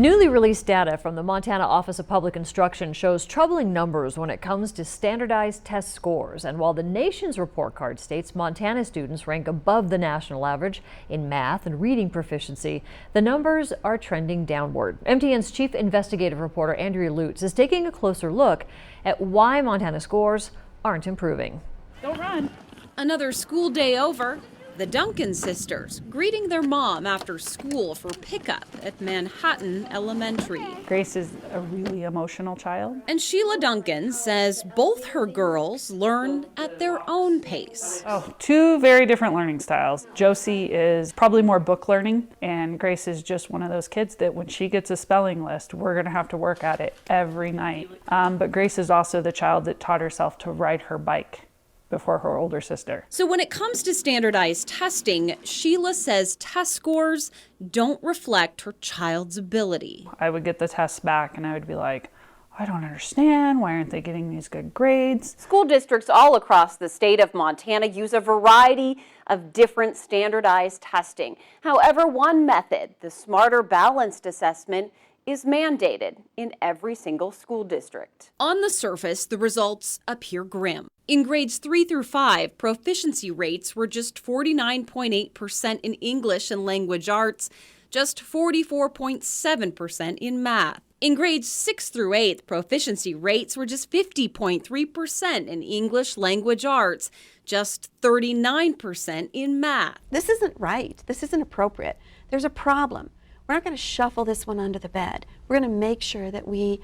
Newly released data from the Montana Office of Public Instruction shows troubling numbers when it comes to standardized test scores. And while the nation's report card states Montana students rank above the national average in math and reading proficiency, the numbers are trending downward. MTN's chief investigative reporter Andrea Lutz is taking a closer look at why Montana scores aren't improving. Don't run. Another school day over. The Duncan sisters greeting their mom after school for pickup at Manhattan Elementary. Grace is a really emotional child. And Sheila Duncan says both her girls learn at their own pace. Oh, two very different learning styles. Josie is probably more book learning, and Grace is just one of those kids that when she gets a spelling list, we're going to have to work at it every night. But Grace is also the child that taught herself to ride her bike before her older sister. So when it comes to standardized testing, Sheila says test scores don't reflect her child's ability. I would get the tests back and I would be like, I don't understand. Why aren't they getting these good grades? School districts all across the state of Montana use a variety of different standardized testing. However, one method, the Smarter Balanced Assessment, is mandated in every single school district. On the surface, the results appear grim. In grades 3 through 5, proficiency rates were just 49.8% in English and language arts, just 44.7% in math. In grades 6 through 8, proficiency rates were just 50.3% in English language arts, just 39% in math. This isn't right. This isn't appropriate. There's a problem. We're not going to shuffle this one under the bed. We're going to make sure that we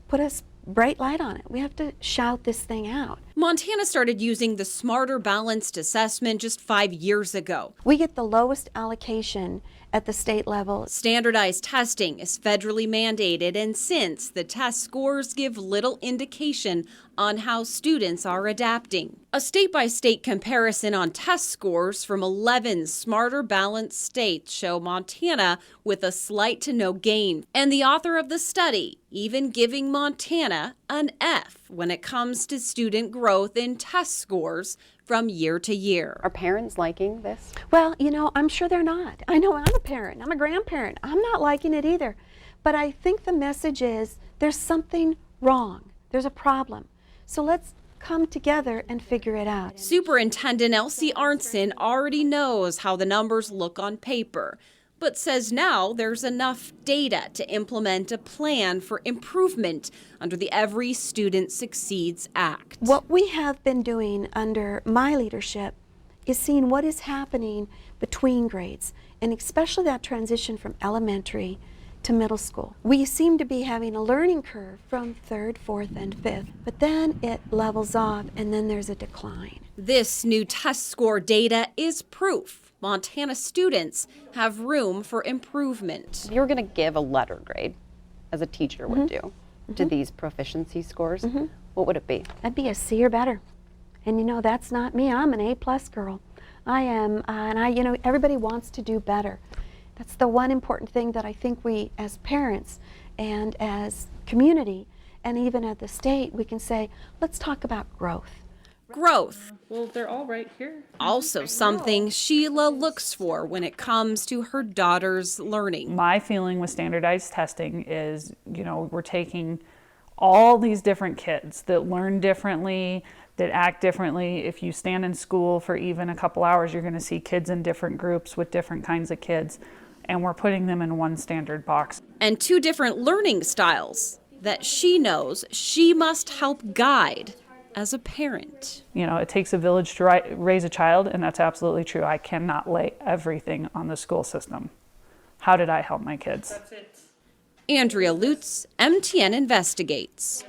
put a bright light on it. We have to shout this thing out. Montana started using the Smarter Balanced Assessment just 5 years ago. We get the lowest allocation at the state level. Standardized testing is federally mandated, and since the test scores give little indication on how students are adapting. A state-by-state comparison on test scores from 11 Smarter Balanced states show Montana with a slight to no gain, and the author of the study even giving Montana an F when it comes to student growth in test scores from year to year. Are parents liking this? Well, you know, I'm sure they're not. I know I'm a parent. I'm a grandparent. I'm not liking it either. But I think the message is there's something wrong. There's a problem. So let's come together and figure it out. Superintendent Elsie Arnson already knows how the numbers look on paper, but says now there's enough data to implement a plan for improvement under the Every Student Succeeds Act. What we have been doing under my leadership is seeing what is happening between grades, and especially that transition from elementary to middle school. We seem to be having a learning curve from 3rd, 4th, and 5th, but then it levels off and then there's a decline. This new test score data is proof Montana students have room for improvement. If you were going to give a letter grade, as a teacher would do, to these proficiency scores, what would it be? That'd be a C or better. And you know, that's not me. I'm an A+ girl. I am, and you know, everybody wants to do better. That's the one important thing that I think we, as parents and as community, and even at the state, we can say, let's talk about growth. Growth. Well, they're all right here. Also something Sheila looks for when it comes to her daughter's learning. My feeling with standardized testing is, you know, we're taking all these different kids that learn differently, that act differently. If you stand in school for even a couple hours, you're going to see kids in different groups with different kinds of kids, and we're putting them in one standard box. And two different learning styles that she knows she must help guide as a parent. You know, it takes a village to raise a child, and that's absolutely true. I cannot lay everything on the school system. How did I help my kids? That's it. Andrea Lutz, MTN Investigates.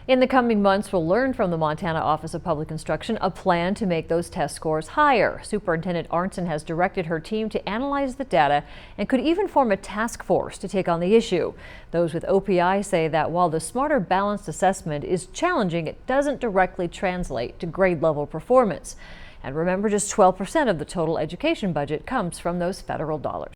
In the coming months, we'll learn from the Montana Office of Public Instruction a plan to make those test scores higher. Superintendent Arnson has directed her team to analyze the data and could even form a task force to take on the issue. Those with OPI say that while the Smarter Balanced Assessment is challenging, it doesn't directly translate to grade level performance. And remember, just 12% of the total education budget comes from those federal dollars.